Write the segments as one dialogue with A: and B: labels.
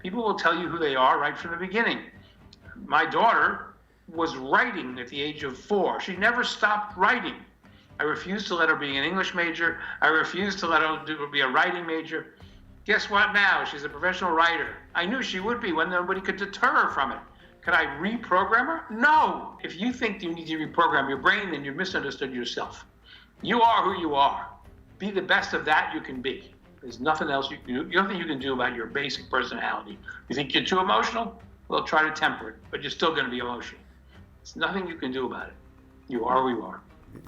A: People will tell you who they are right from the beginning. My daughter was writing at the age of 4. She never stopped writing. I refused to let her be an English major. I refused to let her be a writing major. Guess what now? She's a professional writer. I knew she would be when nobody could deter her from it. Could I reprogram her? No. If you think you need to reprogram your brain, then you've misunderstood yourself. You are who you are. Be the best of that you can be. There's nothing else you can do. Nothing you can do about your basic personality. You think you're too emotional? Well, try to temper it, but you're still going to be emotional. There's nothing you can do about it. You are who you are.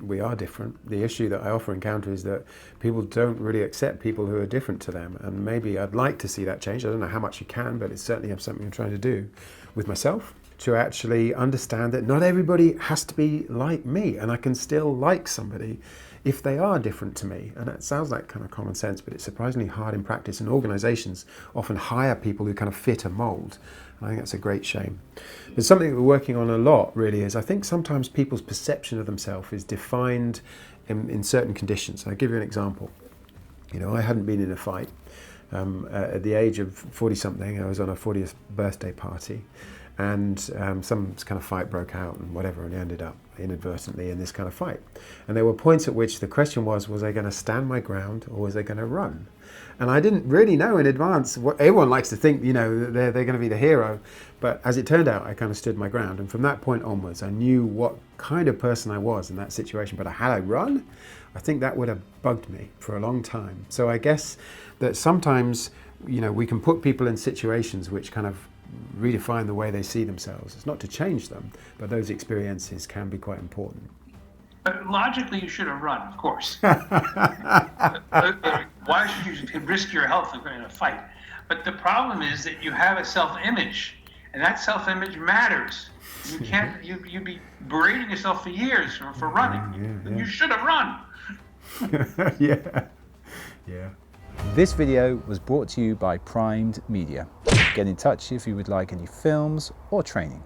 B: We are different. The issue that I often encounter is that people don't really accept people who are different to them. And maybe I'd like to see that change. I don't know how much you can, but it's certainly something I'm trying to do with myself, to actually understand that not everybody has to be like me, and I can still like somebody if they are different to me. And that sounds like kind of common sense, but it's surprisingly hard in practice, and organizations often hire people who kind of fit a mold. I think that's a great shame. But something that we're working on a lot really is, I think sometimes people's perception of themselves is defined in certain conditions. I'll give you an example. You know, I hadn't been in a fight. At the age of 40-something, I was on a 40th birthday party, and some kind of fight broke out and whatever, and ended up inadvertently in this kind of fight. And there were points at which the question was I going to stand my ground or was I going to run? And I didn't really know in advance. Everyone likes to think, you know, they're going to be the hero. But as it turned out, I kind of stood my ground. And from that point onwards, I knew what kind of person I was in that situation. But had I run, I think that would have bugged me for a long time. So I guess that sometimes, you know, we can put people in situations which kind of redefine the way they see themselves. It's not to change them, but those experiences can be quite important.
A: Logically, you should have run, of course. Why should you risk your health in a fight? But the problem is that you have a self-image, and that self-image matters. You can't. You'd be berating yourself for years for running. Yeah. You should have run.
B: Yeah.
C: This video was brought to you by Primed Media. Get in touch if you would like any films or training.